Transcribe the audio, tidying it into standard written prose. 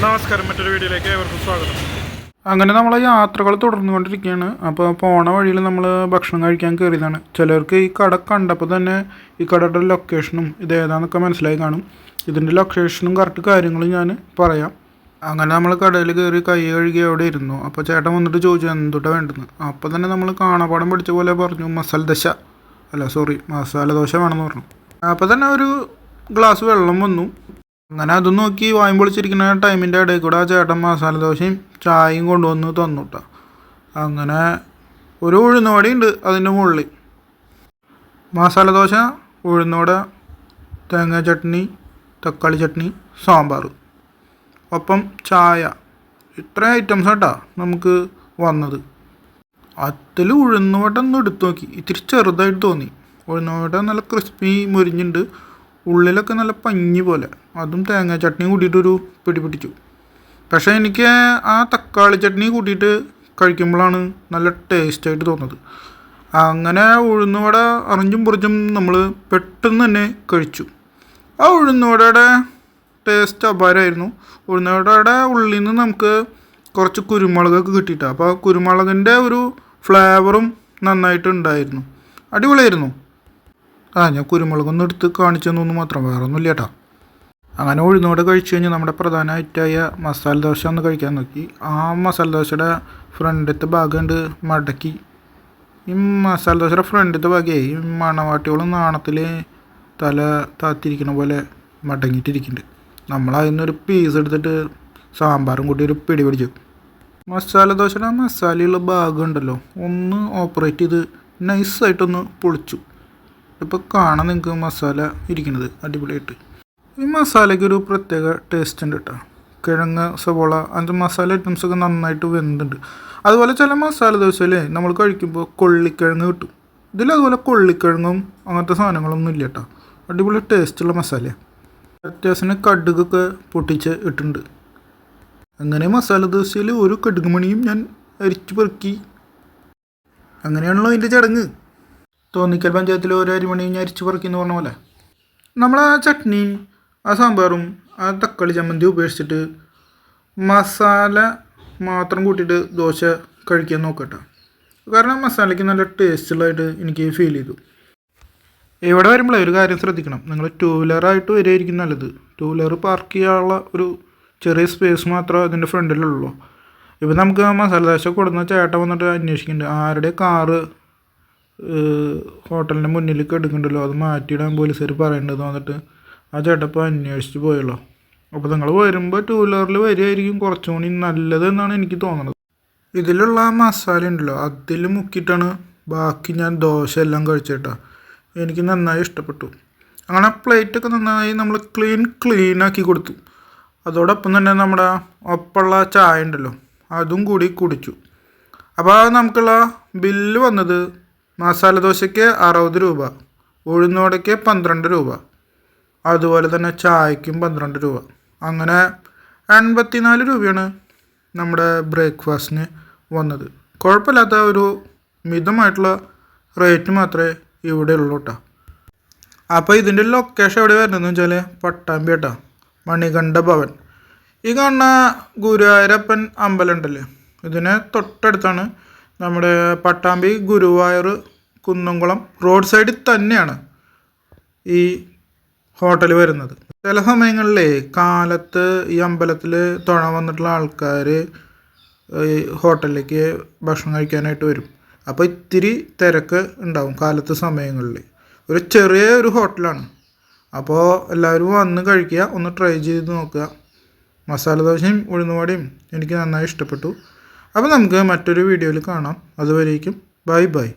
നമസ്കാരം, മറ്റൊരു വീഡിയോയിലേക്ക് ഏവർക്കും സ്വാഗതം. അങ്ങനെ നമ്മൾ യാത്രകൾ തുടർന്നുകൊണ്ടിരിക്കുകയാണ്. അപ്പോൾ പോണ വഴിയിൽ നമ്മൾ ഭക്ഷണം കഴിക്കാൻ കയറിയതാണ്. ചിലർക്ക് ഈ കട കണ്ടപ്പോൾ തന്നെ ഈ കടയുടെ ലൊക്കേഷനും ഇത് ഏതാണെന്നൊക്കെ മനസ്സിലായി കാണും. ഇതിൻ്റെ ലൊക്കേഷനും കറക്റ്റ് കാര്യങ്ങളും ഞാൻ പറയാം. അങ്ങനെ നമ്മൾ കടയിൽ കയറി കൈ കഴുകി അവിടെ ഇരുന്നു. അപ്പോൾ ചേട്ടൻ വന്നിട്ട് ചോദിച്ചു എന്തുട്ടാ വേണ്ടെന്ന്. അപ്പോൾ തന്നെ നമ്മൾ കാണാപ്പാടം പഠിച്ച പോലെ പറഞ്ഞു മസാല ദോശ വേണമെന്ന് പറഞ്ഞു. അപ്പോൾ തന്നെ ഒരു ഗ്ലാസ് വെള്ളം വന്നു. അങ്ങനെ അതും നോക്കി വായും പൊളിച്ചിരിക്കുന്ന ടൈമിൻ്റെ ഇടയിൽ കൂടെ ആ ചേട്ടൻ മസാല ദോശയും ചായയും കൊണ്ടുവന്ന് തന്നുട്ട. അങ്ങനെ ഒരു ഉഴുന്നുവട ഉണ്ട് അതിൻ്റെ മുകളിൽ. മസാല ദോശ, ഉഴുന്നുവട, തേങ്ങ ചട്നി, തക്കാളി ചട്നി, സാമ്പാർ, ഒപ്പം ചായ. ഇത്ര ഐറ്റംസ് കേട്ടാ നമുക്ക് വന്നത്. അതിൽ ഉഴുന്നുവട ഒന്ന് എടുത്തു നോക്കി, ഇത്തിരി ചെറുതായിട്ട് തോന്നി. ഉഴുന്നുവട നല്ല ക്രിസ്പി മുരിഞ്ഞുണ്ട്, ഉള്ളിലൊക്കെ നല്ല പഞ്ഞി പോലെ. അതും തേങ്ങ ചട്നി കൂട്ടിയിട്ടൊരു പിടിച്ചു. പക്ഷേ എനിക്ക് ആ തക്കാളി ചട്നി കൂട്ടിയിട്ട് കഴിക്കുമ്പോഴാണ് നല്ല ടേസ്റ്റായിട്ട് തോന്നുന്നത്. അങ്ങനെ ഉഴുന്നുവട അറിഞ്ഞും പൊറിച്ചും നമ്മൾ പെട്ടെന്ന് തന്നെ കഴിച്ചു. ആ ഉഴുന്നുവടയുടെ ടേസ്റ്റ് അപാരമായിരുന്നു. ഉഴുന്നുവടയുടെ ഉള്ളിൽ നിന്ന് നമുക്ക് കുറച്ച് കുരുമുളകൊക്കെ കിട്ടിയിട്ടാണ്. അപ്പോൾ ആ കുരുമുളകിൻ്റെ ഒരു ഫ്ലേവറും നന്നായിട്ടുണ്ടായിരുന്നു. അടിപൊളിയായിരുന്നു. ഞാൻ കുരുമുളകൊന്നും എടുത്ത് കാണിച്ചെന്നൊന്നും മാത്രം, വേറെ ഒന്നുമില്ല കേട്ടോ. അങ്ങനെ ഉഴുന്നോടെ കഴിച്ച് കഴിഞ്ഞ് നമ്മുടെ പ്രധാന ഐറ്റമായ മസാല ദോശ ഒന്ന് കഴിക്കാൻ നോക്കി. ആ മസാല ദോശയുടെ ഫ്രണ്ടിലത്തെ ഭാഗമുണ്ട് മടക്കി. ഈ മസാല ദോശയുടെ ഫ്രണ്ടിലത്തെ ഭാഗമേ ഈ മണവാട്ടിയോളം നാണത്തിൽ തല താത്തിരിക്കണ പോലെ മടങ്ങിയിട്ടിരിക്കുന്നുണ്ട്. നമ്മളതിൽ നിന്നൊരു പീസ് എടുത്തിട്ട് സാമ്പാറും കൂട്ടി ഒരു പിടി പിടിച്ചു. മസാല ദോശയുടെ മസാലയുള്ള ഭാഗം ഉണ്ടല്ലോ, ഒന്ന് ഓപ്പറേറ്റ് ചെയ്ത് നൈസായിട്ടൊന്ന് പൊളിച്ചു. ഇപ്പോൾ കാണാൻ നിങ്ങൾക്ക് മസാല ഇരിക്കുന്നത് അടിപൊളിയായിട്ട്. ഈ മസാലയ്ക്ക് ഒരു പ്രത്യേക ടേസ്റ്റ് ഉണ്ട് കേട്ടോ. കിഴങ്ങ്, സവോള, അതിൻ്റെ മസാല ഐറ്റംസൊക്കെ നന്നായിട്ട് വെന്തുണ്ട്. അതുപോലെ ചില മസാല ദോശയിലേ നമ്മൾ കഴിക്കുമ്പോൾ കൊള്ളിക്കിഴങ്ങ് കിട്ടും. ഇതിലതുപോലെ കൊള്ളിക്കിഴങ്ങും അങ്ങനത്തെ സാധനങ്ങളൊന്നും ഇല്ല കേട്ടോ. അടിപൊളി ടേസ്റ്റുള്ള മസാല. അത്യാവശ്യം കടുകൊക്കെ പൊട്ടിച്ച് ഇട്ടുണ്ട്. അങ്ങനെ മസാല ദോശയിൽ ഒരു കടുക് മണിയും ഞാൻ അരിച്ചു പെറുക്കി. അങ്ങനെയാണല്ലോ അതിൻ്റെ ചടങ്ങ്. തോന്നിക്കൽ പഞ്ചായത്തിൽ ഒരു അരിമണിയും ഞാൻ അരിച്ചു പെറുക്കി എന്ന് പറഞ്ഞ പോലെ. നമ്മൾ ആ ചട്നിയും ആ സാമ്പാറും ആ തക്കാളി ചമ്മന്തി ഉപേക്ഷിച്ചിട്ട് മസാല മാത്രം കൂട്ടിയിട്ട് ദോശ കഴിക്കാൻ നോക്കട്ടെ. കാരണം മസാലയ്ക്ക് നല്ല ടേസ്റ്റുള്ളതായിട്ട് എനിക്ക് ഫീൽ ചെയ്തു. ഇവിടെ വരുമ്പോഴേ ഒരു കാര്യം ശ്രദ്ധിക്കണം, നിങ്ങൾ ടൂ വീലറായിട്ട് വരികയായിരിക്കും നല്ലത്. ടൂ വീലർ പാർക്ക് ചെയ്യാനുള്ള ഒരു ചെറിയ സ്പേസ് മാത്രമേ അതിൻ്റെ ഫ്രണ്ടിലുള്ളൂ. ഇപ്പം നമുക്ക് മസാല ദോശ കൊടുക്കുന്ന ചേട്ടൻ വന്നിട്ട് അന്വേഷിക്കുന്നുണ്ട് ആരുടെ കാറ് ഹോട്ടലിൻ്റെ മുന്നിലേക്ക് എടുക്കുന്നുണ്ടല്ലോ, അത് മാറ്റിയിടാൻ പോലീസുകാർ പറയേണ്ടത് വന്നിട്ട് ആ ചേട്ടപ്പോൾ അന്വേഷിച്ച് പോയല്ലോ. അപ്പോൾ നിങ്ങൾ വരുമ്പോൾ ടൂ വീലറിൽ വരികയായിരിക്കും കുറച്ചും കൂടി നല്ലതെന്നാണ് എനിക്ക് തോന്നുന്നത്. ഇതിലുള്ള മസാല ഉണ്ടല്ലോ അതിൽ മുക്കിയിട്ടാണ് ബാക്കി ഞാൻ ദോശ എല്ലാം കഴിച്ചേട്ടാ. എനിക്ക് നന്നായി ഇഷ്ടപ്പെട്ടു. അങ്ങനെ പ്ലേറ്റൊക്കെ നന്നായി നമ്മൾ ക്ലീനാക്കി കൊടുത്തു. അതോടൊപ്പം തന്നെ നമ്മുടെ ഒപ്പമുള്ള ചായ ഉണ്ടല്ലോ അതും കൂടി കുടിച്ചു. അപ്പോൾ നമുക്കുള്ള ബില്ല് വന്നത് മസാല ദോശയ്ക്ക് 60 രൂപ, ഉഴുന്നുവടയ്ക്ക് 12 രൂപ, അതുപോലെ തന്നെ ചായക്കും 12 രൂപ. അങ്ങനെ 84 രൂപയാണ് നമ്മുടെ ബ്രേക്ക്ഫാസ്റ്റിന് വന്നത്. കുഴപ്പമില്ലാത്ത ഒരു മിതമായിട്ടുള്ള റേറ്റ് മാത്രമേ ഇവിടെ ഉള്ളൂ കേട്ടോ. അപ്പോൾ ഇതിൻ്റെ ലൊക്കേഷൻ എവിടെ വരുന്നതെന്ന് വെച്ചാൽ പട്ടാമ്പി കേട്ടോ, മണികണ്ഠ ഭവൻ. ഈ കാണുന്ന ഗുരുവായൂരപ്പൻ അമ്പലം ഉണ്ടല്ലേ, ഇതിന് തൊട്ടടുത്താണ് നമ്മുടെ പട്ടാമ്പി ഗുരുവായൂർ കുന്നംകുളം റോഡ് സൈഡിൽ തന്നെയാണ് ഈ ഹോട്ടൽ വരുന്നത്. ചില സമയങ്ങളിലേ കാലത്ത് ഈ അമ്പലത്തിൽ തൊഴാൻ വന്നിട്ടുള്ള ആൾക്കാർ ഈ ഹോട്ടലിലേക്ക് ഭക്ഷണം കഴിക്കാനായിട്ട് വരും. അപ്പോൾ ഇത്തിരി തിരക്ക് ഉണ്ടാവും കാലത്ത് സമയങ്ങളിൽ. ഒരു ചെറിയ ഒരു ഹോട്ടലാണ്. അപ്പോൾ എല്ലാവരും വന്ന് കഴിക്കുക, ഒന്ന് ട്രൈ ചെയ്ത് നോക്കുക. മസാല ദോശയും ഉഴുന്നുവടയും എനിക്ക് നന്നായി ഇഷ്ടപ്പെട്ടു. അപ്പോൾ നമുക്ക് മറ്റൊരു വീഡിയോയിൽ കാണാം. അതുവരേക്കും ബൈ.